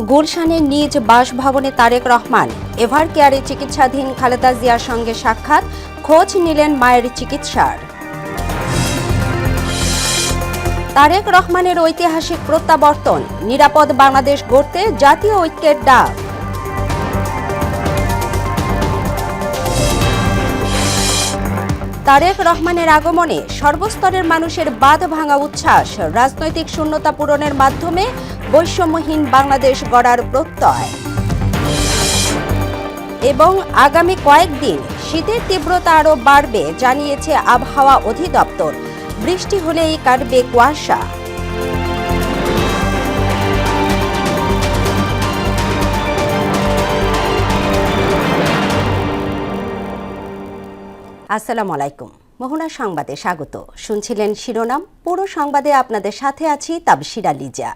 গুলশানে নিজ বাসভবনে তারেক রহমান, এভার কেয়ারে চিকিৎসাধীন খালেদা জিয়ার সঙ্গে সাক্ষাৎ, খোঁজ নিলেন মায়ের চিকিৎসার। তারেক রহমানের ঐতিহাসিক প্রত্যাবর্তন, নিরাপদ বাংলাদেশ গড়তে জাতীয় ঐক্যের ডাক। তারেক রহমানের আগমনে সর্বস্তরের মানুষের বাঁধ ভাঙা উচ্ছ্বাস, রাজনৈতিক শূন্যতা পূরণের মাধ্যমে বৈষম্যহীন বাংলাদেশ গড়ার প্রত্যয়। এবং আগামী কয়েকদিন শীতের তীব্রতা আরও বাড়বে জানিয়েছে আবহাওয়া অধিদপ্তর, বৃষ্টি হলেই কাটবে কুয়াশা। আসসালামু আলাইকুম, মোহনা সংবাদে স্বাগত। শুনছিলেন শিরোনাম, পুরো সংবাদে আপনাদের সাথে আছি তাবশিরা লিজা।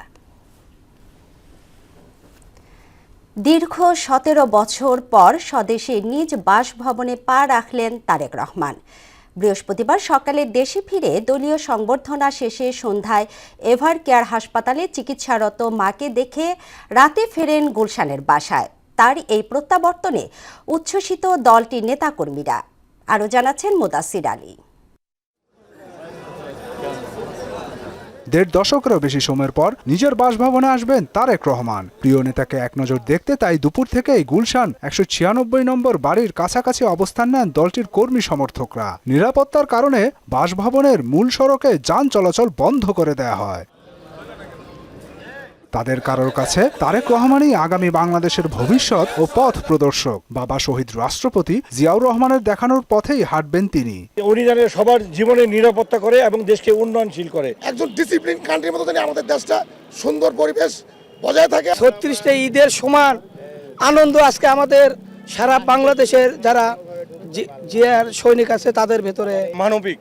দীর্ঘ 17 বছর পর স্বদেশে নিজ বাসভবনে পা রাখলেন তারেক রহমান। বৃহস্পতিবার সকালে দেশে ফিরে দলীয় সংবর্ধনা শেষে সন্ধ্যায় এভার কেয়ার হাসপাতালে চিকিৎসারত মাকে দেখে রাতে ফেরেন গুলশানের বাসায়। তার এই প্রত্যাবর্তনে উচ্ছ্বসিত দলটির নেতাকর্মীরা। আরও জানাচ্ছেন মুদাসির আলী। ১.৫ দশকেরও বেশি সময়ের পর নিজের বাসভবনে আসবেন তারেক রহমান। প্রিয় নেতাকে এক নজর দেখতে তাই দুপুর থেকেই গুলশান ১৯৬ নম্বর বাড়ির কাছাকাছি অবস্থান নেন দলটির কর্মী সমর্থকরা। নিরাপত্তার কারণে বাসভবনের মূল সড়কে যান চলাচল বন্ধ করে দেয়া হয়। তাদের কারোর কাছে তারেক রহমানই আগামী বাংলাদেশের ভবিষ্যৎ ও পথ প্রদর্শক। বাবা শহীদ রাষ্ট্রপতি জিয়াউর রহমানের দেখানোর পথেই হাঁটবেন তিনি। উনি জানে সবার জীবনে নিরাপত্তা করে এবং দেশকে উন্নয়নশীল করে। একজন ডিসিপ্লিন কান্ট্রির মতো আমাদের দেশটা সুন্দর পরিবেশ বজায় থাকে। ৩৬টা ঈদের সমান আনন্দ আজকে আমাদের সারা বাংলাদেশের যারা জিয়ার সৈনিক আছে তাদের ভেতরে। মানবিক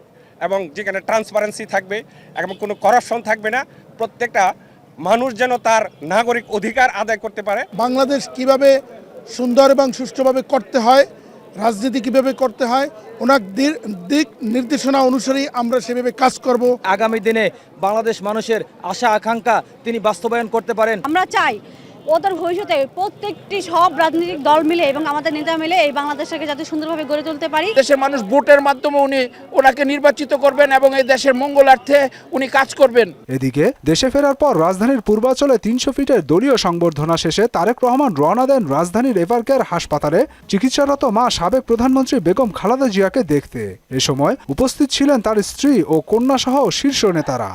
এবং যেখানে ট্রান্সপারেন্সি থাকবে এবং কোনো করাপশন থাকবে না, প্রত্যেকটা মানুষ যেন তার নাগরিক অধিকার আদায় করতে পারে। বাংলাদেশ কিভাবে সুন্দর এবং সুষ্ঠুভাবে করতে হয়, রাজনীতি কিভাবে করতে হয়, ওনার দিক নির্দেশনা অনুসারে আমরা সেভাবে কাজ করব। আগামী দিনে বাংলাদেশ মানুষের আশা আকাঙ্ক্ষা তিনি বাস্তবায়ন করতে পারেন। আমরা চাই ওদের ভবিষ্যতে প্রত্যেকটি সব রাজনৈতিক দল মিলে এবং আমাদের নেতা মিলে এই বাংলাদেশটাকে যাতে সুন্দরভাবে গড়ে তুলতে পারি। দেশের মানুষ ভোটের মাধ্যমে ওনাকে নির্বাচিত করবেন এবং এই দেশের মঙ্গলার্থে উনি কাজ করবেন। এদিকে দেশে ফেরার পর রাজধানীর পূর্বাঞ্চলে ৩০০ ফিটের দলীয় সংবর্ধনা শেষে তারেক রহমান রওনা দেন রাজধানীর এভার কেয়ার হাসপাতালে চিকিৎসারত মা সাবেক প্রধানমন্ত্রী বেগম খালেদা জিয়াকে দেখতে। এ সময় উপস্থিত ছিলেন তার স্ত্রী ও কন্যা সহ শীর্ষ নেতারা।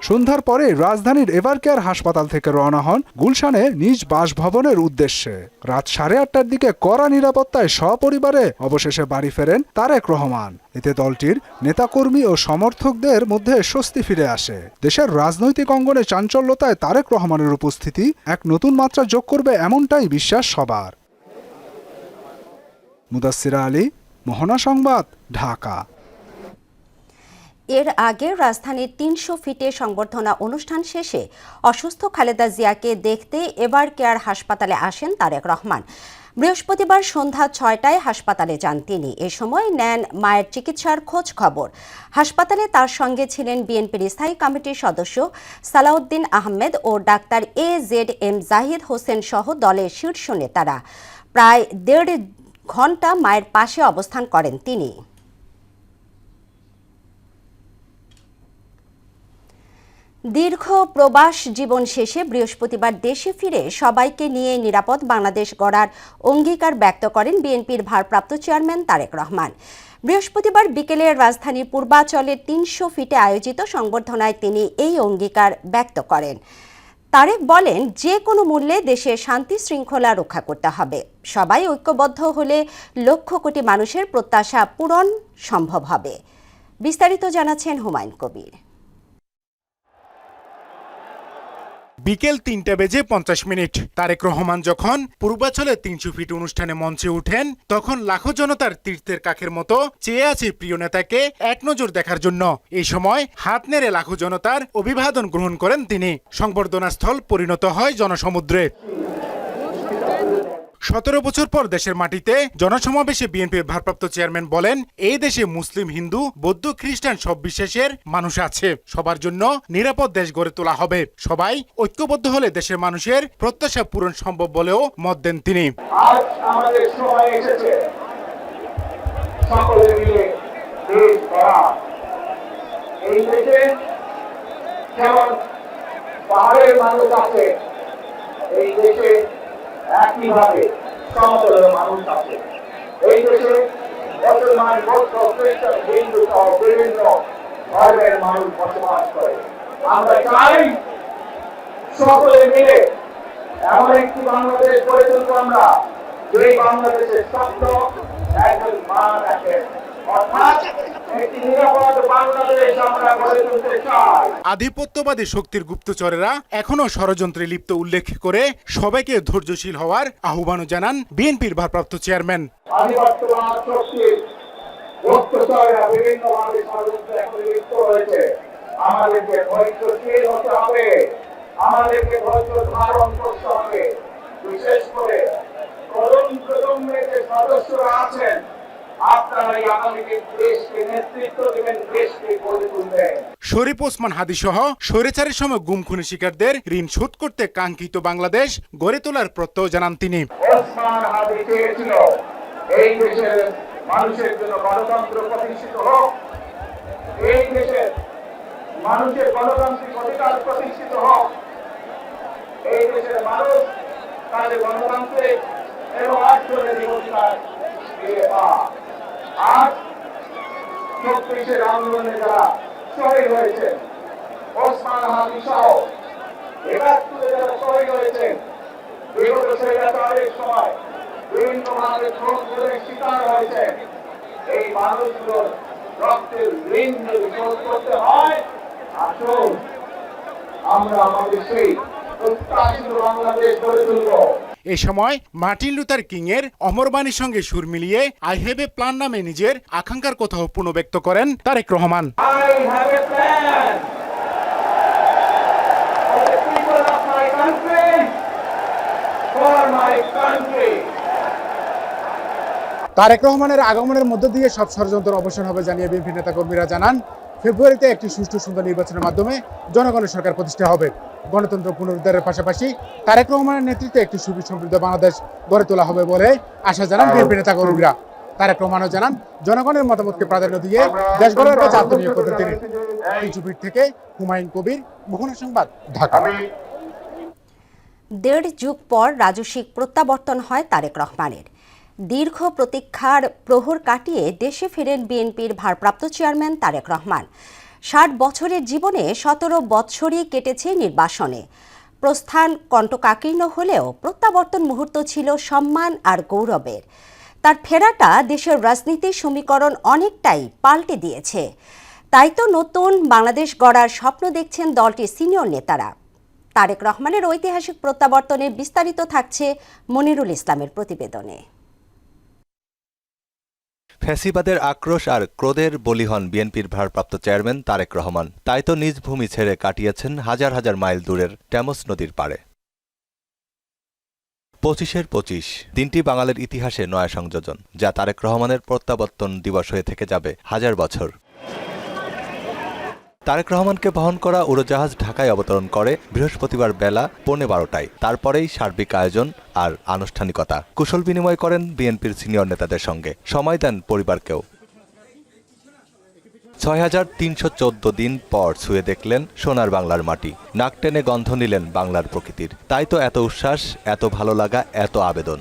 সন্ধ্যার পরে রাজধানীর এভার কেয়ার হাসপাতাল থেকে রওনা হন গুলশানে নিজ বাসভবনের উদ্দেশ্যে। রাত 8:30টার দিকে কড়া নিরাপত্তায় সপরিবারে অবশেষে বাড়ি ফেরেন তারেক রহমান। এতে দলটির নেতাকর্মী ও সমর্থকদের মধ্যে স্বস্তি ফিরে আসে। দেশের রাজনৈতিক অঙ্গনে চাঞ্চল্যতায় তারেক রহমানের উপস্থিতি এক নতুন মাত্রা যোগ করবে এমনটাই বিশ্বাস সবার। মুদাসির আলী, মোহনা সংবাদ, ঢাকা। এর আগে রাজধানীর ৩০০ ফিটে সংবর্ধনা অনুষ্ঠান শেষে অসুস্থ খালেদা জিয়াকে দেখতে এভার কেয়ার হাসপাতালে আসেন তারেক রহমান। বৃহস্পতিবার সন্ধ্যা ৬টায় হাসপাতালে যান তিনি। এ সময় নেন মায়ের চিকিৎসার খোঁজ খবর। হাসপাতালে তার সঙ্গে ছিলেন বিএনপির স্থায়ী কমিটির সদস্য সালাউদ্দিন আহমেদ ও ডাক্তার AZM জাহিদ হোসেন সহ দলের শীর্ষ নেতারা। প্রায় ১.৫ ঘণ্টা মায়ের পাশে অবস্থান করেন তিনি। দীর্ঘ প্রবাস জীবন শেষে বৃহস্পতিবার দেশে ফিরে সবাইকে নিয়ে নিরাপদ বাংলাদেশ গড়ার অঙ্গীকার ব্যক্ত করেন বিএনপির ভারপ্রাপ্ত চেয়ারম্যান তারেক রহমান। বৃহস্পতিবার বিকেলে রাজধানীর পূর্বাঞ্চলের ৩০০ ফিটে আয়োজিত সংবর্ধনায় তিনি এই অঙ্গীকার ব্যক্ত করেন। তারেক বলেন, যে কোনো মূল্যে দেশের শান্তি শৃঙ্খলা রক্ষা করতে হবে। সবাই ঐক্যবদ্ধ হলে লক্ষ কোটি মানুষের প্রত্যাশা পূরণ সম্ভব হবে। বিস্তারিত জানাচ্ছেন হুমায়ুন কবির। বিকেল ৩:৫০ তারেক রহমান যখন পূর্বাঞ্চলে ৩০০ ফিট অনুষ্ঠানে মঞ্চে উঠেন, তখন লাখো জনতার তীর্থের কাকের মতো চেয়ে আছে প্রিয় নেতাকে এক নজর দেখার জন্য। এই সময় হাত নেড়ে লাখো জনতার অভিবাদন গ্রহণ করেন তিনি। সংবর্ধনা স্থল পরিণত হয় জনসমুদ্রে। 17 বছর পর দেশের মাটিতে জনসমাবেশে বিএনপির ভারপ্রাপ্ত চেয়ারম্যান বলেন, এই দেশে মুসলিম, হিন্দু, বৌদ্ধ, খ্রিস্টান সব বিশ্বাসের মানুষ আছে। সবার জন্য নিরাপদ দেশ গড়ে তোলা হবে। সবাই ঐক্যবদ্ধ হলে দেশের মানুষের প্রত্যাশা পূরণ সম্ভব বলেও মত দেন তিনি। আজ আমাদের সময় এসেছে সকলে মিলে দেশ গড়া। এই দেশে যেমন পাহাড়ের মানুষ আছে, এই দেশে একইভাবে সমতলের মানুষ আছে। এই দেশে মুসলমান, বৌদ্ধ, খ্রিস্টান, হিন্দু সহ বিভিন্ন ধর্মের মানুষ বসবাস করে। আমরা চাই সকলে মিলে এমন একটি বাংলাদেশ গড়ে তুলব আমরা, যেই বাংলাদেশের স্বপ্ন একজন মা দেখেন, অর্থাৎ একটি নিরাপদ বাংলাদেশ আমরা গড়ে তুলতে চাই। আধিপত্যবাদী শক্তির গুপ্তচরেরা এখনো ষড়যন্ত্রে লিপ্ত উল্লেখ করে সবাইকে ধৈর্যশীল হওয়ার আহ্বানও জানান বিএনপির ভারপ্রাপ্ত চেয়ারম্যান। আধিপত্যবাদ শক্তির গুপ্তচরেরা বিভিন্নভাবে ষড়যন্ত্রে এখন লিপ্ত হয়েছে। আমাদেরকে ধৈর্যশীল হতে হবে, আমাদেরকে ধৈর্য ধারণ করতে হবে। বিশেষ করে তরুণ প্রজন্মের যে সদস্যরা আছেন, আপনারা এই আগামী দেশকে নেতৃত্ব দেবেন, দেশকে গড়ে তুলবেন। শরীফ ওসমান হাদি সহ স্বৈরাচারের সময় গুম খুনি শিকারদের ঋণ শোধ করতে কাঙ্ক্ষিত বাংলাদেশ গড়ে তোলার প্রত্যয় জানান তিনি। ওসমান হাদি চেয়েছিল এই দেশের মানুষের জন্য গণতন্ত্র প্রতিষ্ঠিত হোক, এই দেশের মানুষের গণতান্ত্রিক অধিকার প্রতিষ্ঠিত হোক, এই দেশের মানুষ তাদের গণতান্ত্রিক এবং অর্থনৈতিক অধিকার ফিরে পায়। আজ 36-এর আন্দোলনে যারা শহীদ হয়েছেন, ওসমান হাদি সহ 71-এ যারা শহীদ হয়েছেন, বিগত স্বৈরাচারের সময় বিভিন্নভাবে খুন করে শিকার হয়েছেন, এই মানুষগুলোর রক্তের ঋণ যদি শোধ করতে হয়, আসুন আমরা আমাদের সেই প্রত্যাশিত বাংলাদেশ গড়ে তুলব। এ সময় মার্টিন লুথার কিং এর অমর বাণীর সঙ্গে সুর মিলিয়ে আই হ্যাভ এ প্ল্যান নামে নিজের আকাঙ্ক্ষার কথাও পুনর্ব্যক্ত করেন Tarique Rahman. I have a plan for the people of my country, for my country. Tarique রহমানের আগমনের মধ্য দিয়ে সব ষড়যন্ত্র অবসান হবে জানিয়ে বিএনপি নেতাকর্মীরা জানান, ফেব্রুয়ারিতে একটি সুষ্ঠু সুন্দর নির্বাচনের মাধ্যমে জনগণের সরকার প্রতিষ্ঠা হবে। গণতন্ত্র পুনরুদ্ধারের পাশাপাশি তারেক রহমানের নেতৃত্বে একটি সমৃদ্ধ বাংলাদেশ গড়ে তোলা হবে বলে আশা জানান বিএনপি নেতাকর্মীরা। তারেক রহমানও জানান, জনগণের মতামতকে প্রাধান্য দিয়ে দেশ গড়ার কাছে আত্মনিয়োগ করতেন তিনি। তিনচুপিট থেকে হুমায়ুন কবির, মোহনা সংবাদ, ঢাকা। 1.5 যুগ পর রাজস্বিক প্রত্যাবর্তন হয় তারেক রহমানের। দীর্ঘ প্রতীক্ষার প্রহর কাটিয়ে দেশে ফেরেন বিএনপির ভারপ্রাপ্ত চেয়ারম্যান তারেক রহমান। 60 বছরের জীবনে 17 বৎসরই কেটেছে নির্বাসনে। প্রস্থান কণ্টকাকীর্ণ হলেও প্রত্যাবর্তন মুহূর্ত ছিল সম্মান আর গৌরবের। তার ফেরাটা দেশের রাজনীতির সমীকরণ অনেকটাই পাল্টে দিয়েছে। তাই তো নতুন বাংলাদেশ গড়ার স্বপ্ন দেখছেন দলটির সিনিয়র নেতারা। তারেক রহমানের ঐতিহাসিক প্রত্যাবর্তনে বিস্তারিত থাকছে মনিরুল ইসলামের প্রতিবেদনে। ফ্যাসিবাদের আক্রোশ আর ক্রোধের বলি হন বিএনপির ভারপ্রাপ্ত চেয়ারম্যান তারেক রহমান। তাই তো নিজ ভূমি ছেড়ে কাটিয়েছেন হাজার হাজার মাইল দূরের টেমস নদীর পাড়ে। 25-এর 25 দিনটি বাঙালির ইতিহাসে নয়া সংযোজন, যা তারেক রহমানের প্রত্যাবর্তন দিবস হয়ে থেকে যাবে হাজার বছর। তারেক রহমানকে বহন করা উড়োজাহাজ ঢাকায় অবতরণ করে বৃহস্পতিবার বেলা 12:15টায়। তারপরেই সার্বিক আয়োজন আর আনুষ্ঠানিকতা। কুশল বিনিময় করেন বিএনপির সিনিয়র নেতাদের সঙ্গে, সময় দেন পরিবারকেও। 6314 দিন পর ছুঁয়ে দেখলেন সোনার বাংলার মাটি, নাক টেনে গন্ধ নিলেন বাংলার প্রকৃতির। তাই তো এত উচ্ছ্বাস, এত ভালো লাগা, এত আবেদন।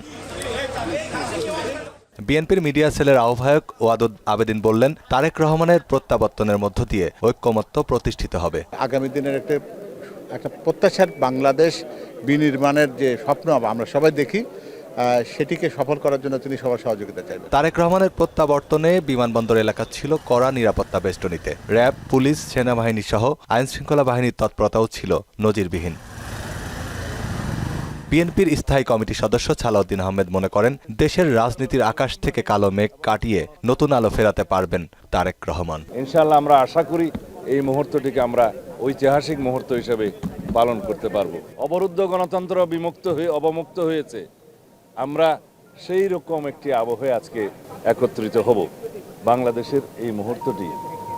বিএনপির মিডিয়া সেলের আহ্বায়ক ওয়াদুদ আবেদিন বললেন, তারেক রহমানের প্রত্যাবর্তনের মধ্য দিয়ে ঐক্যমত্য প্রতিষ্ঠিত হবে। আগামী দিনের একটা প্রত্যাশার বাংলাদেশ বিনির্মাণের যে স্বপ্ন আমরা সবাই দেখি, সেটিকে সফল করার জন্য তিনি সবার সহযোগিতা চাইবেন। তারেক রহমানের প্রত্যাবর্তনে বিমানবন্দর এলাকা ছিল কড়া নিরাপত্তা বেষ্টনীতে। র্যাব, পুলিশ, সেনাবাহিনী সহ আইনশৃঙ্খলা বাহিনীর তৎপরতাও ছিল নজিরবিহীন। বিএনপির স্থায়ী কমিটির সদস্য ছালাউদ্দিন আহমেদ মনে করেন, দেশের রাজনীতির আকাশ থেকে কালো মেঘ কাটিয়ে নতুন আলো ফেরাতে পারবেন তারেক রহমান। ইনশাআল্লাহ আমরা আশা করি এই মুহূর্তটিকে আমরা ঐতিহাসিক মুহূর্ত হিসেবে পালন করতে পারব। অবরুদ্ধ গণতন্ত্র অবমুক্ত হয়েছে। আমরা সেই রকম একটি আবহে আজকে একত্রিত হব। বাংলাদেশের এই মুহূর্তটি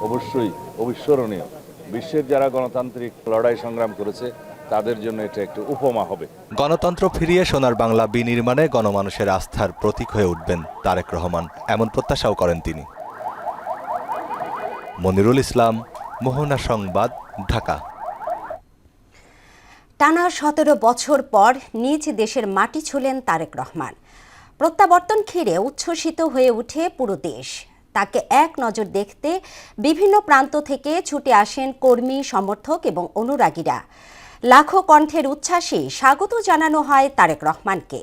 অবশ্যই অবিস্মরণীয়। বিশ্বের যারা গণতান্ত্রিক লড়াই সংগ্রাম করেছে তাদের জন্য এটা একটি উপমা হবে। গণতন্ত্র ফিরিয়ে সোনার বাংলা বিনির্মাণে গণমানুষের আস্থার প্রতীক হয়ে উঠবেন তারেক রহমান, এমন প্রত্যাশাও করেন তিনি। মনিরুল ইসলাম, মোহনা সংবাদ, ঢাকা। টানা 17 বছর পর নিজ দেশের মাটি ছুঁলেন তারেক রহমান। প্রত্যাবর্তন ঘিরে উচ্ছ্বসিত হয়ে উঠে পুরো দেশ। তাকে এক নজর দেখতে বিভিন্ন প্রান্ত থেকে ছুটে আসেন কর্মী, সমর্থক এবং অনুরাগীরা। লাখো কণ্ঠের উচ্ছ্বাসে স্বাগত জানানো হয় তারেক রহমানকে।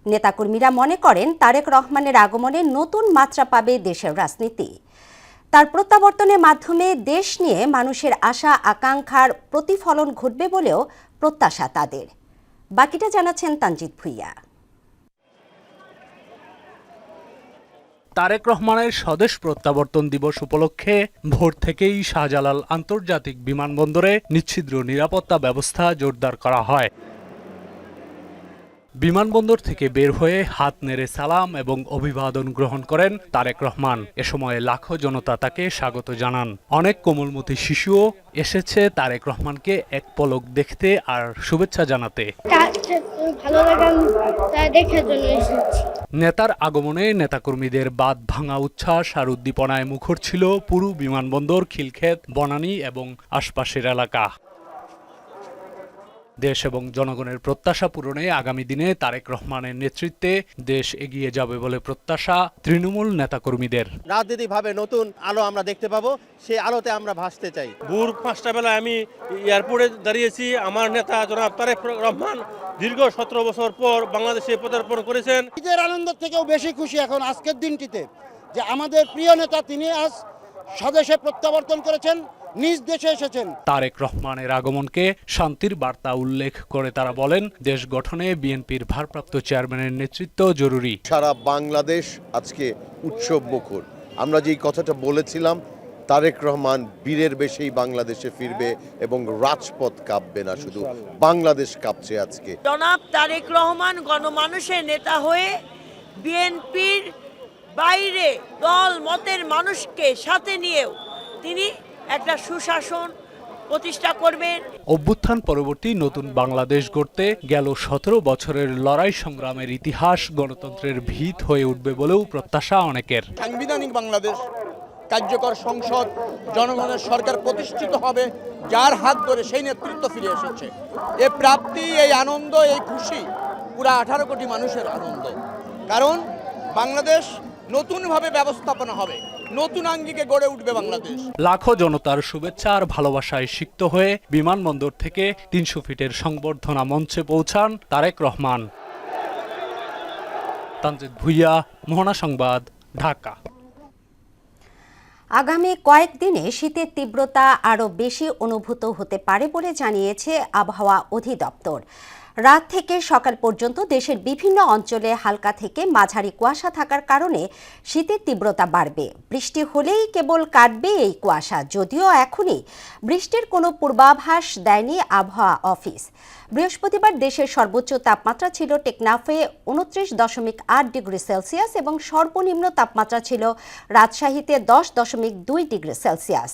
নেতাকর্মীরা মনে করেন তারেক রহমানের আগমনে নতুন মাত্রা পাবে দেশের রাজনীতি। তার প্রত্যাবর্তনের মাধ্যমে দেশ নিয়ে মানুষের আশা আকাঙ্ক্ষার প্রতিফলন ঘটবে বলেও প্রত্যাশা তাদের। বাকিটা জানাচ্ছেন তানজিদ ভুইয়া। তারেক রহমানের স্বদেশ প্রত্যাবর্তন দিবস উপলক্ষে ভোর থেকেই শাহজালাল আন্তর্জাতিক বিমানবন্দরে নিশ্ছিদ্র নিরাপত্তা ব্যবস্থা জোরদার করা হয়। বিমানবন্দর থেকে বের হয়ে হাত নেড়ে সালাম এবং অভিবাদন গ্রহণ করেন তারেক রহমান। এ সময় লাখো জনতা তাকে স্বাগত জানান। অনেক কোমলমতি শিশুও এসেছে তারেক রহমানকে এক পলক দেখতে আর শুভেচ্ছা জানাতে। নেতার আগমনে নেতাকর্মীদের বাদ ভাঙা উচ্ছ্বাস আর উদ্দীপনায় মুখর ছিল পুরো বিমানবন্দর, খিলক্ষেত, বনানী এবং আশপাশের এলাকা। দেশ এবং জনগণের প্রত্যাশা পূরণে আগামী দিনে তারেক রহমানের নেতৃত্বে দেশ এগিয়ে যাবে বলে প্রত্যাশা তৃণমূল নেতাকর্মীদের। রাজনীতিভাবে নতুন আলো আমরা দেখতে পাবো, সেই আলোতে আমরা ভাসতে চাই। ভোর 5টা বেলায় আমি এয়ারপোর্টে দাঁড়িয়েছি। আমার নেতা জনাব তারেক রহমান দীর্ঘ 17 বছর পর বাংলাদেশে পদার্পণ করেছেন। ঈদের আনন্দ থেকেও বেশি খুশি এখন আজকের দিনটিতে যে আমাদের প্রিয় নেতা তিনি আজ স্বদেশে প্রত্যাবর্তন করেছেন, নিজ দেশে এসেছেন। তারেক রহমানের আগমনকে শান্তির বার্তা উল্লেখ করে তারা বলেন, দেশ গঠনে বিএনপির ভারপ্রাপ্ত চেয়ারম্যানের নেতৃত্ব জরুরি। সারা বাংলাদেশ আজকে উৎসব মুখর। আমরা যেই কথাটা বলেছিলাম, তারেক রহমান বীরের বেশেই বাংলাদেশে ফিরবে এবং রাজপথ কাঁপবে না, শুধু বাংলাদেশ কাঁপছে আজকে। জনাব তারেক রহমান গণমানুষের নেতা হয়ে বিএনপির বাইরে দল মতের মানুষকে সাথে নিয়েও তিনি একটা সুশাসন প্রতিষ্ঠা করবেন। অভ্যুত্থান পরবর্তী নতুন বাংলাদেশ গড়তে গেল 17 বছরের লড়াই সংগ্রামের ইতিহাস গণতন্ত্রের ভিত হয়ে উঠবে বলেও প্রত্যাশা অনেকের। সাংবিধানিক বাংলাদেশ, কার্যকর সংসদ, জনগণের সরকার প্রতিষ্ঠিত হবে, যার হাত ধরে সেই নেতৃত্ব ফিরে এসেছে। এই প্রাপ্তি, এই আনন্দ, এই খুশি পুরা 18 কোটি মানুষের আনন্দ। কারণ বাংলাদেশ নতুনভাবে ব্যবস্থাপনা হবে, নতুন আঙ্গিকে গড়ে উঠবে বাংলাদেশ। লাখো জনতার শুভেচ্ছা আর ভালোবাসায় সিক্ত হয়ে বিমানবন্দর থেকে 300 ফিটের সংবর্ধনা মঞ্চে পৌঁছান তারেক রহমান। তানজিদ ভুইয়া, মোহনা সংবাদ, ঢাকা। আগামী কয়েকদিনে শীতের তীব্রতা আরও বেশি অনুভূত হতে পারে বলে জানিয়েছে আবহাওয়া অধিদপ্তর। রাত থেকে সকাল পর্যন্ত দেশের বিভিন্ন অঞ্চলে হালকা থেকে মাঝারি কুয়াশা থাকার কারণে শীতের তীব্রতা বাড়বে। বৃষ্টি হলেই কেবল কাটবে এই কুয়াশা, যদিও এখনই বৃষ্টির কোনো পূর্বাভাস দেয়নি আবহাওয়া অফিস। বৃহস্পতিবার দেশের সর্বোচ্চ তাপমাত্রা ছিল টেকনাফে 29.8 ডিগ্রি সেলসিয়াস এবং সর্বনিম্ন তাপমাত্রা ছিল রাজশাহীতে 10.2 ডিগ্রি সেলসিয়াস।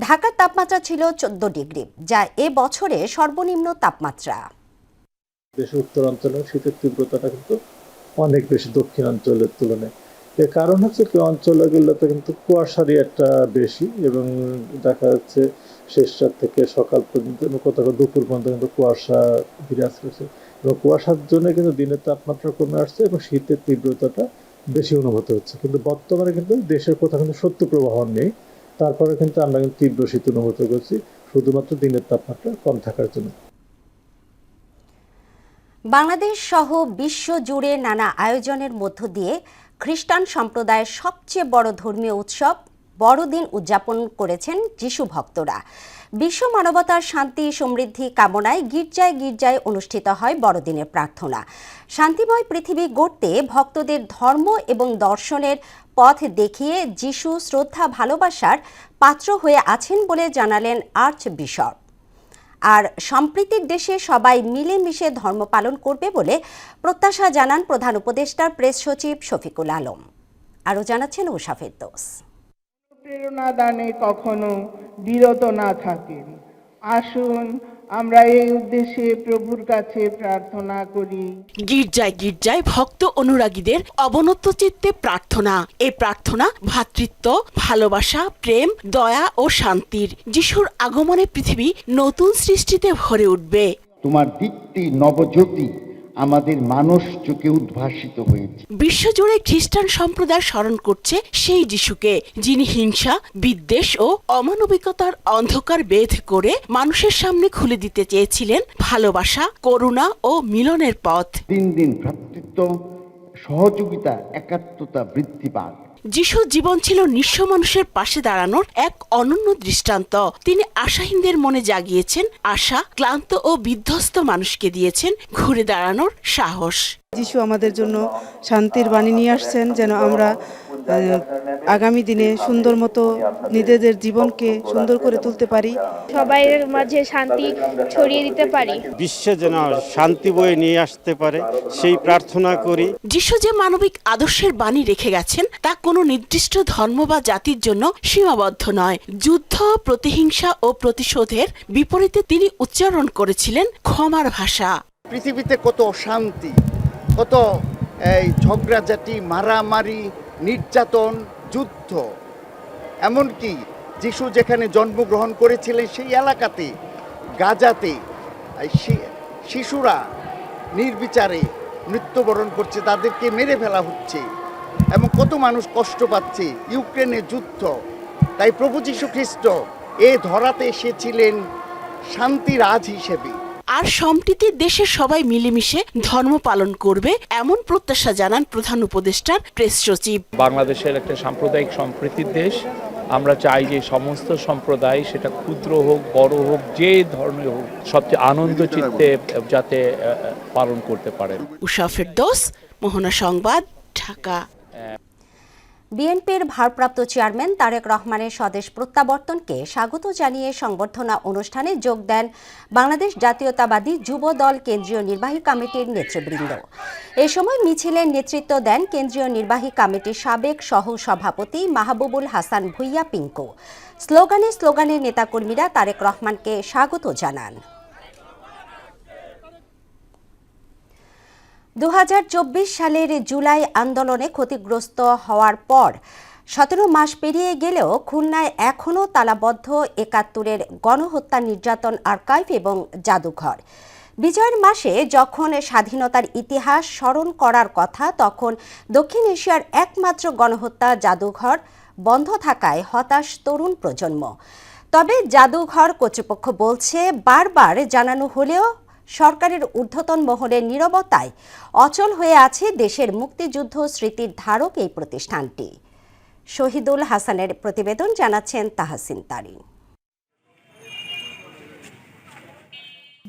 ঢাকার তাপমাত্রা ছিল 14 ডিগ্রি, যা এ বছরে সর্বনিম্ন তাপমাত্রা। দেশের উত্তরাঞ্চলে শীতের তীব্রতাটা কিন্তু অনেক বেশি দক্ষিণাঞ্চলের তুলনায়। এর কারণ হচ্ছে কি, অঞ্চলগুলোতে কিন্তু কুয়াশারই একটা বেশি এবং দেখা যাচ্ছে শেষ রাত থেকে সকাল পর্যন্ত কোথাও দুপুর পর্যন্ত কিন্তু কুয়াশা বিরাজ করছে এবং কুয়াশার জন্য কিন্তু দিনের তাপমাত্রা কমে আসছে এবং শীতের তীব্রতাটা বেশি অনুভূত হচ্ছে। কিন্তু বর্তমানে কিন্তু দেশের কোথাও কিন্তু শৈত্যপ্রবাহ নেই, তারপরে কিন্তু আমরা কিন্তু তীব্র শীত অনুভূত করছি শুধুমাত্র দিনের তাপমাত্রা কম থাকার জন্য। বাংলাদেশ সহ বিশ্ব জুড়ে নানা আয়োজনের মধ্য দিয়ে খ্রিস্টান সম্প্রদায়ের সবচেয়ে বড় ধর্মীয় উৎসব বড়দিন উদযাপন করেছেন যিশু ভক্তরা। বিশ্ব মানবতার শান্তি সমৃদ্ধি কামনায় গির্জায় গির্জায় অনুষ্ঠিত হয় বড়দিনের প্রার্থনা। শান্তিময় পৃথিবী গড়তে ভক্তদের ধর্ম এবং দর্শনের পথ দেখিয়ে যিশু শ্রদ্ধা ভালোবাসার পাত্র হয়ে আছেন বলে জানালেন আর্চ বিশপ। আর সম্প্রীতির দেশে সবাই মিলেমিশে ধর্ম পালন করবে বলে প্রত্যাশা জানান প্রধান উপদেষ্টার প্রেস সচিব শফিকুল আলম। আরও জানাচ্ছেন উষা ফেরদৌস। প্রেরণা দানে কখনো বিরত না থাকেন। আসুন আমরা এই উদ্দেশ্যে প্রভুর কাছে প্রার্থনা করি। গির্জায় গির্জায় ভক্ত অনুরাগীদের অবনত চিত্তে প্রার্থনা। এই প্রার্থনা ভ্রাতৃত্ব, ভালোবাসা, প্রেম, দয়া ও শান্তির। যিশুর আগমনে পৃথিবী নতুন সৃষ্টিতে ভরে উঠবে। তোমার দীপ্তি নবজ্যোতি আমাদের মানস চোখে উদ্ভাসিত হয়েছে। বিশ্বজুড়ে খ্রিস্টান সম্প্রদায় স্মরণ করছে সেই যিশুকে, যিনি হিংসা, বিদ্বেষ ও অমানবিকতার অন্ধকার বেদ করে মানুষের সামনে খুলে দিতে চেয়েছিলেন ভালোবাসা, করুণা ও মিলনের পথ। দিন দিন ভ্রাতৃত্ব, সহযোগিতা, একাত্মতা বৃদ্ধি পায়। যিশুর জীবন ছিল নিঃস্ব মানুষের পাশে দাঁড়ানোর এক অনন্য দৃষ্টান্ত। তিনি আশাহীনদের মনে জাগিয়েছেন আশা, ক্লান্ত ও বিধ্বস্ত মানুষকে দিয়েছেন ঘুরে দাঁড়ানোর সাহস। যিশু আমাদের জন্য শান্তির বাণী নিয়ে আসছেন, যেন আমরা আগামী দিনে সুন্দর মতো নিজেদের জীবনকে সুন্দর করে তুলতে পারি, সবাইয়ের মাঝে শান্তি ছড়িয়ে দিতে পারি, বিশ্বে যেন শান্তি বয়ে নিয়ে আসতে পারে সেই প্রার্থনা করি। যিশু যে মানবিক আদর্শের বাণী রেখে গেছেন তা কোনো নির্দিষ্ট ধর্ম বা জাতির জন্য সীমাবদ্ধ নয়। যুদ্ধ, প্রতিহিংসা ও প্রতিশোধের বিপরীতে তিনি উচ্চারণ করেছিলেন ক্ষমার ভাষা। পৃথিবীতে কত অশান্তি, কত এই ঝগড়াঝাটি, মারামারি, নির্যাতন, যুদ্ধ, এমনকি যিশু যেখানে জন্মগ্রহণ করেছিলেন সেই এলাকাতে গাজাতে শিশুরা নির্বিচারে মৃত্যুবরণ করছে, তাদেরকে মেরে ফেলা হচ্ছে এবং কত মানুষ কষ্ট পাচ্ছে। ইউক্রেনের যুদ্ধ। তাই প্রভু যীশু খ্রিস্ট এ ধরাতে এসেছিলেন শান্তির আজ হিসেবে। আর সম্প্রীতির দেশে সবাই মিলেমিশে ধর্ম পালন করবে এমন প্রত্যাশা জানান প্রধান উপদেষ্টার প্রেস সচিব। বাংলাদেশের একটা সাম্প্রদায়িক সম্প্রীতির দেশ। আমরা চাই যে সমস্ত সম্প্রদায়, সেটা ক্ষুদ্র হোক, বড় হোক, যে ধর্মের হোক, সবচেয়ে আনন্দ চিত্তে যাতে পালন করতে পারেন। উষা ফেরদৌস, মোহনা সংবাদ, ঢাকা। বিএনপির ভারপ্রাপ্ত চেয়ারম্যান তারেক রহমানের স্বদেশ প্রত্যাবর্তনকে স্বাগত জানিয়ে সংবর্ধনা অনুষ্ঠানে যোগ দেন বাংলাদেশ জাতীয়তাবাদী যুব দল কেন্দ্রীয় নির্বাহী কমিটির নেতৃবৃন্দ। এ সময় মিছিলের নেতৃত্ব দেন কেন্দ্রীয় নির্বাহী কমিটির সাবেক সহ সভাপতি মাহবুবুল হাসান ভুইয়া পিঙ্কু। স্লোগানে স্লোগানে নেতাকর্মীরা তারেক রহমানকে স্বাগত জানান। 2024 সালের জুলাই আন্দোলনে ক্ষতিগ্রস্ত হওয়ার পর 17 মাস পেরিয়ে গেলেও খুলনায় এখনও তালাবদ্ধ 71-এর গণহত্যা নির্যাতন আর্কাইভ এবং জাদুঘর। বিজয়ের মাসে যখন স্বাধীনতার ইতিহাস স্মরণ করার কথা, তখন দক্ষিণ এশিয়ার একমাত্র গণহত্যা জাদুঘর বন্ধ থাকায় হতাশ তরুণ প্রজন্ম। তবে জাদুঘর কর্তৃপক্ষ বলছে, বারবার জানানো হলেও সরকারের ঊর্ধ্বতন মহলের নীরবতায় অচল হয়ে আছে দেশের মুক্তিযুদ্ধ স্মৃতির ধারক এই প্রতিষ্ঠানটি। শহীদুল হাসানের প্রতিবেদন, জানাচ্ছেন তাহসিন তারিন।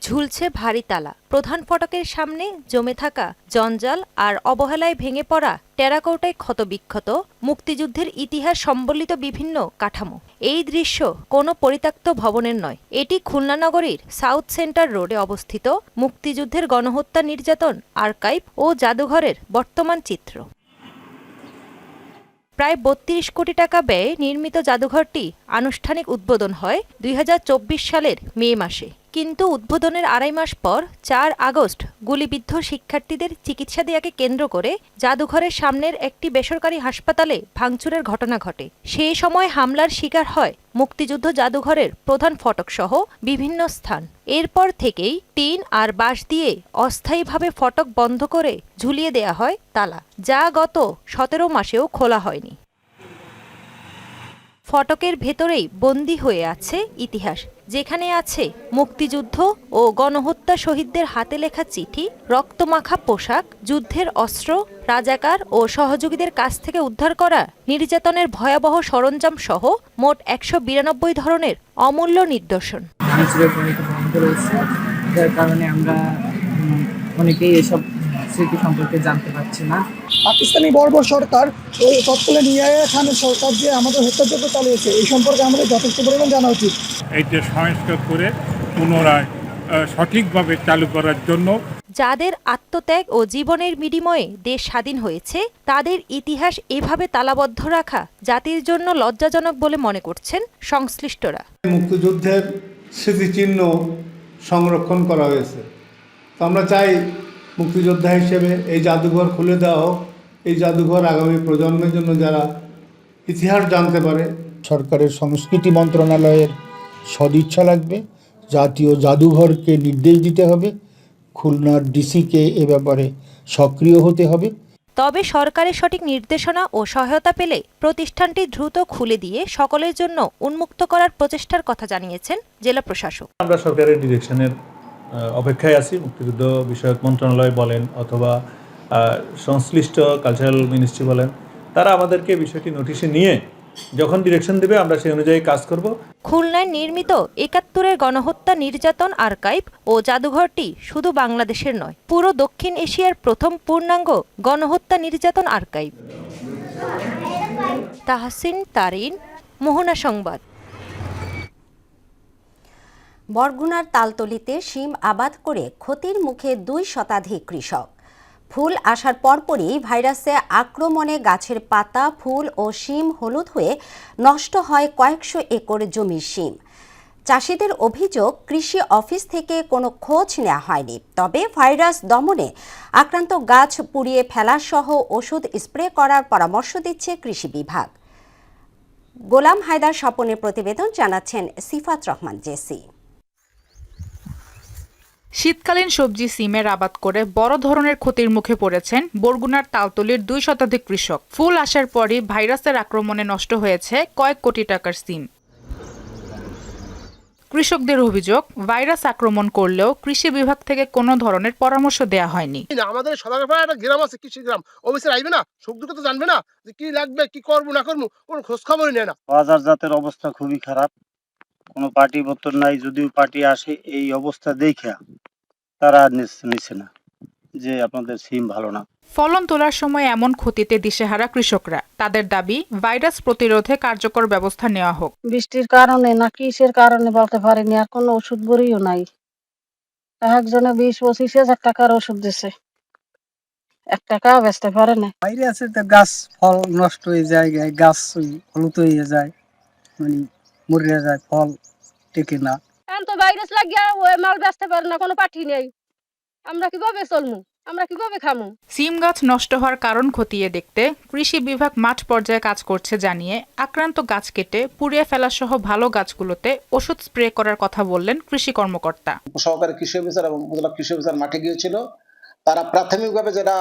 ঝুলছে ভারী তালা, প্রধান ফটকের সামনে জমে থাকা জঞ্জাল আর অবহেলায় ভেঙে পড়া টেরাকোটায় ক্ষতবিক্ষত মুক্তিযুদ্ধের ইতিহাস সম্বলিত বিভিন্ন কাঠামো। এই দৃশ্য কোনো পরিত্যক্ত ভবনের নয়, এটি খুলনা নগরীর সাউথ সেন্টার রোডে অবস্থিত মুক্তিযুদ্ধের গণহত্যা নির্যাতন আর্কাইভ ও জাদুঘরের বর্তমান চিত্র। প্রায় 32 কোটি টাকা ব্যয়ে নির্মিত জাদুঘরটি আনুষ্ঠানিক উদ্বোধন হয় 2024 সালের মে মাসে। কিন্তু উদ্বোধনের আড়াই মাস পর 4 আগস্ট গুলিবিদ্ধ শিক্ষার্থীদের চিকিৎসা দেয়াকে কেন্দ্র করে জাদুঘরের সামনের একটি বেসরকারি হাসপাতালে ভাঙচুরের ঘটনা ঘটে। সেই সময় হামলার শিকার হয় মুক্তিযুদ্ধ জাদুঘরের প্রধান ফটকসহ বিভিন্ন স্থান। এরপর থেকেই টিন আর বাঁশ দিয়ে অস্থায়ীভাবে ফটক বন্ধ করে ঝুলিয়ে দেয়া হয় তালা, যা গত 17 মাসেও খোলা হয়নি। ফটকের ভেতরেই বন্দী হয়ে আছে ইতিহাস, যেখানে আছে মুক্তিযুদ্ধ ও গণহত্যা শহীদদের হাতে লেখা চিঠি, রক্তমাখা পোশাক, যুদ্ধের অস্ত্র, রাজাকার ও সহযোগীদের কাছ থেকে উদ্ধার করা নির্যাতনের ভয়াবহ সরঞ্জাম সহ মোট 192 ধরনের অমূল্য নিদর্শন। যার কারণে আমরা অনেকেই এসব স্মৃতি সম্পর্কে জানতে পারছি না। পাকিস্তানি বর্বর সরকার ওই তৎকালীন ইয়াহিয়া খানের সরকার যে আমাদের হত্যাযজ্ঞ চালিয়েছে, এই সম্পর্কে আমাদের যথেষ্ট পরিমাণ জানা উচিত। এইটা সংস্কার করে পুনরায় সঠিকভাবে চালু করার জন্য। যাদের আত্মত্যাগ ও জীবনের বিনিময়ে দেশ স্বাধীন হয়েছে তাদের ইতিহাস এভাবে তালাবদ্ধ রাখা জাতির জন্য লজ্জাজনক বলে মনে করছেন সংশ্লিষ্টরা। মুক্তিযুদ্ধের স্মৃতিচিহ্ন সংরক্ষণ করা হয়েছে, তো আমরা চাই মুক্তিযোদ্ধা হিসেবে এই জাদুঘর খুলে দেওয়া হোক। এই জাদুঘর আগামী প্রজন্মের জন্য যারা ইতিহাস জানতে পারে। সরকারের সংস্কৃতি মন্ত্রণালয়ের সদিচ্ছা লাগবে, জাতীয় জাদুঘরকে নির্দেশ দিতে হবে, খুলনার ডিসিকে এ ব্যাপারে সক্রিয় হতে হবে। তবে সরকারের সঠিক নির্দেশনা ও সহায়তা পেলে প্রতিষ্ঠানটি দ্রুত খুলে দিয়ে সকলের জন্য উন্মুক্ত করার প্রচেষ্টার কথা জানিয়েছেন জেলা প্রশাসক। আমরা সরকারের ডিরেকশনের অপেক্ষায় আছি। মুক্তিযুদ্ধ বিষয়ক মন্ত্রণালয় বলেন অথবা সংশ্লিষ্ট কালচারাল মিনিস্ট্রি বলেন, তারা আমাদেরকে বিষয়টি নোটিশে নিয়ে যখন ডিরেকশন দেবে আমরা সেই অনুযায়ী কাজ করব। খুলনায় নির্মিত ৭১-এর গণহত্যা নির্যাতন আর্কাইভ ও জাদুঘরটি শুধু বাংলাদেশের নয়, পুরো দক্ষিণ এশিয়ার প্রথম পূর্ণাঙ্গ গণহত্যা নির্যাতন আর্কাইভ। তাহসিন তারিন, মোহনা সংবাদ। বরগুনার তালতলীতে শিম আবাদ করে ক্ষতির মুখে ২ শতাধিক কৃষক। ফুল আসার পরপরই ভাইরাসে আক্রমণে গাছের পাতা, ফুল ও শিম হলুদ হয়ে নষ্ট হয় কয়েকশো একর জমির শিম। চাষিদের অভিযোগ, কৃষি অফিস থেকে কোনো খোঁজ নেওয়া হয়নি। তবে ভাইরাস দমনে আক্রান্ত গাছ পুড়িয়ে ফেলা সহ ওষুধ স্প্রে করার পরামর্শ দিচ্ছে কৃষি বিভাগ। গোলাম হায়দার স্বপনের প্রতিবেদন, জানাচ্ছেন সিফাত রহমান জেসি। শীতকালীন সবজি সিমের আবাদ করে বড় ধরনের ক্ষতির মুখে পড়েছেন বরগুনার তালতলীর ২ শতাধিক কৃষক। ফুল আসার পরই ভাইরাসের আক্রমণে নষ্ট হয়েছে কয়েক কোটি টাকার সিম। কৃষকদের অভিযোগ, ভাইরাস আক্রমণ করলেও কৃষি বিভাগ থেকে কোনো ধরনের পরামর্শ দেয়া হয়নি। আমাদের সদাগরপাড়া একটা গ্রাম আছে, কৃষি গ্রাম, অফিসে আইবে না, সুখ দুঃখ তো জানবে না যে কি লাগবে, কি করবো না করবো, কোনো খোঁজ খবরই নেয় না। বাজার জাতের অবস্থা খুবই খারাপ, কোনো পার্টি পত্র নাই। যদিও পার্টি আসে, এই অবস্থা দেখে তারা নিচ্ছে না যে আপনাদের সিম ভালো না। ফলন তোলার সময় এমন ক্ষতিতে দিশেহারা কৃষকরা। তাদের দাবি, ভাইরাস প্রতিরোধে কার্যকর ব্যবস্থা নেওয়া হোক। বৃষ্টির কারণে না কিসের কারণে বলতে পারিনি, আর কোনো ওষুধ বড়িও নাই। একজনে ২০-২৫ হাজার টাকার ওষুধ দিছে, ১ টাকা বেচতে পারে না। ভাইরাসে তো গাছ ফল নষ্ট হয়ে যায়, গাছ হলুদ হয়ে যায়, মানে মরে যায়, ফল টেকে না। এখন তো ভাইরাস লাগিয়া ওই মাল বেচতে পারে না, কোনো পাঠি নেই। আমরা কিভাবে চলমু, আমরা কিভাবে খামু? সিম গাছ নষ্ট হওয়ার কারণ খতিয়ে দেখতে কৃষি বিভাগ মাঠ পর্যায়ে কাজ করছে জানিয়ে আক্রান্ত গাছ কেটে পুড়িয়ে ফেলা সহ ভালো গাছগুলোতে ওষুধ স্প্রে করার কথা বললেন কৃষি কর্মকর্তা। সহকারী কৃষি অফিসার এবং উপজেলা কৃষি অফিসার মাঠে গিয়েছিল। তারা প্রাথমিকভাবে যেটা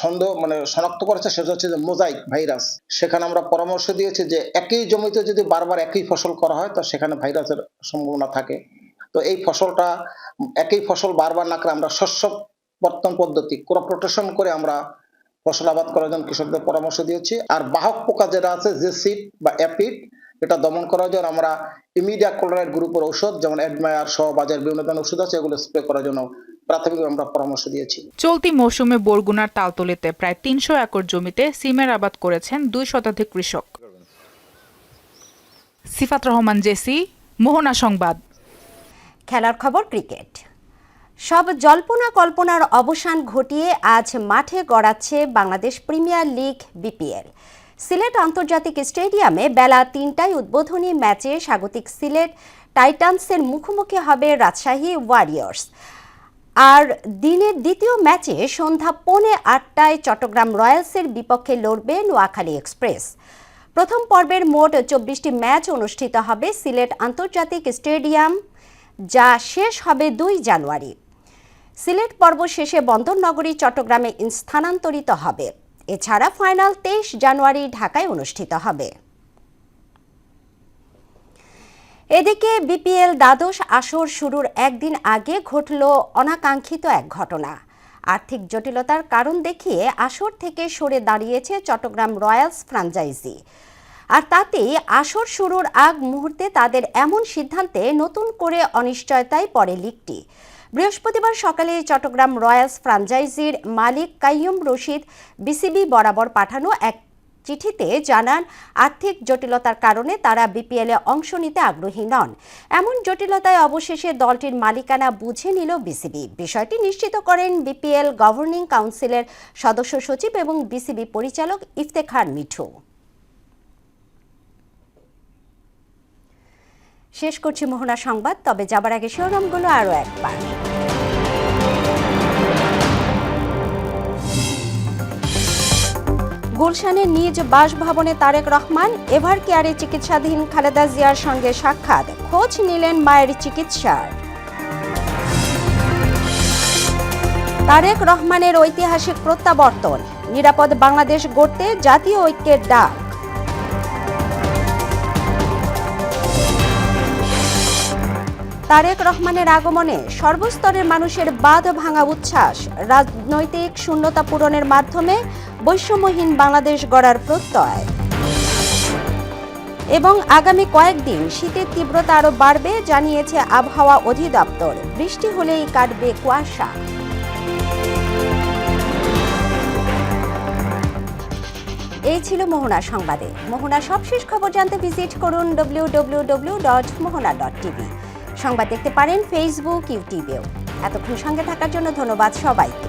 সন্দেহ শনাক্ত করেছে সেটা হচ্ছে যে মোজাইক ভাইরাস। সেখানে আমরা পরামর্শ দিয়েছি যে একই জমিতে যদি বারবার একই ফসল করা হয় তো সেখানে ভাইরাসের সম্ভাবনা থাকে। তো এই ফসলটা একই ফসল বারবার না করে আমরা শস্য বর্তন পদ্ধতি ক্রপ রোটেশন করে আমরা ফসল আবাদ করার জন্য কৃষকদের পরামর্শ দিয়েছি। আর বাহক পোকা যেটা আছে, যে সিড বা অ্যাপিড, এটা দমন করার জন্য আমরা ইমিডিয়া ক্লোরাইড গ্রুপের ঔষধ যেমন অ্যাডমায়ার সহ বাজার বিভিন্ন ধরনের ওষুধ আছে, এগুলো স্প্রে করার জন্য প্রাথমিকভাবে আমরা পরামর্শ দিয়েছি। চলতি মৌসুমে বরগুনার তালতলীতে প্রায় ৩০০ একর জমিতে সিমের আবাদ করেছেন ২ শতাধিক কৃষক। সিফাত রহমান জেসি, মোহনা সংবাদ। খেলার খবর, ক্রিকেট। সব জল্পনা কল্পনার অবসান ঘটিয়ে আজ মাঠে গড়াচ্ছে Bangladesh premier league BPL. Sylhet আন্তর্জাতিক স্টেডিয়ামে বেলা ৩টায় উদ্বোধনী ম্যাচে স্বাগতিক সিলেট টাইটান্সের মুখোমুখি হবে রাজশাহী ওয়ারিয়র্স। আর দিনের দ্বিতীয় ম্যাচে সন্ধ্যা 8:45 চট্টগ্রাম রয়্যালসের বিপক্ষে লড়বে নোয়াখালী এক্সপ্রেস। প্রথম পর্বের মোট 24টি ম্যাচ অনুষ্ঠিত হবে সিলেট আন্তর্জাতিক স্টেডিয়াম, যা শেষ হবে 2 জানুয়ারি। সিলেট পর্ব শেষে বন্দরনগরী চট্টগ্রামে স্থানান্তরিত হবে। এছাড়া ফাইনাল 23 জানুয়ারি ঢাকায় অনুষ্ঠিত হবে। এদিকে বিপিএল দ্বাদশ আসর শুরুর একদিন আগে ঘটল অনাকাঙ্ক্ষিত এক ঘটনা। আর্থিক জটিলতার কারণ দেখিয়ে আসর থেকে সরে দাঁড়িয়েছে চট্টগ্রাম রয়্যালস ফ্র্যাঞ্চাইজি। আর তাতেই আসর শুরুর আগ মুহূর্তে তাদের এমন সিদ্ধান্তে নতুন করে অনিশ্চয়তায় পড়ে লিগটি। বৃহস্পতিবার সকালে চট্টগ্রাম রয়্যালস ফ্র্যাঞ্চাইজির মালিক কাইয়ুম রশিদ বিসিবি বরাবর পাঠানো এক চিঠিতে জানান আর্থিক জটিলতার কারণে তারা বিপিএলে অংশ নিতে আগ্রহী নন। এমন জটিলতায় অবশেষে দলটির মালিকানা বুঝে নিল বিসিবি। বিষয়টি নিশ্চিত করেন বিপিএল গভর্নিং কাউন্সিলের সদস্য সচিব এবং বিসিবি পরিচালক ইফতেখার মিঠু। শেষ করছি মোহনা সংবাদ, তবে যাবার আগে শিরোনামগুলো আরও একবার। গুলশানের নিজ বাসভবনে তারেক রহমান, এভার কেয়ারে চিকিৎসাধীন খালেদা জিয়ার সঙ্গে সাক্ষাৎ, খোঁজ নিলেন মায়ের চিকিৎসার। তারেক রহমানের ঐতিহাসিক প্রত্যাবর্তন, নিরাপদ বাংলাদেশ গড়তে জাতীয় ঐক্যের ডাক। তারেক রহমানের আগমনে সর্বস্তরের মানুষের বাঁধ ভাঙা উচ্ছ্বাস, রাজনৈতিক শূন্যতা পূরণের মাধ্যমে বৈষম্যহীন বাংলাদেশ গড়ার প্রত্যয়। এবং আগামী কয়েকদিন শীতের তীব্রতা আরও বাড়বে জানিয়েছে আবহাওয়া অধিদপ্তর, বৃষ্টি হলেই কাটবে কুয়াশা। এই ছিল মোহনা সংবাদে। মোহনা সবশেষ খবর জানতে ভিজিট করুন www.mohona.tv। সংবাদ দেখতে পারেন ফেসবুক, ইউটিউবেও। এতক্ষণ সঙ্গে থাকার জন্য ধন্যবাদ সবাইকে।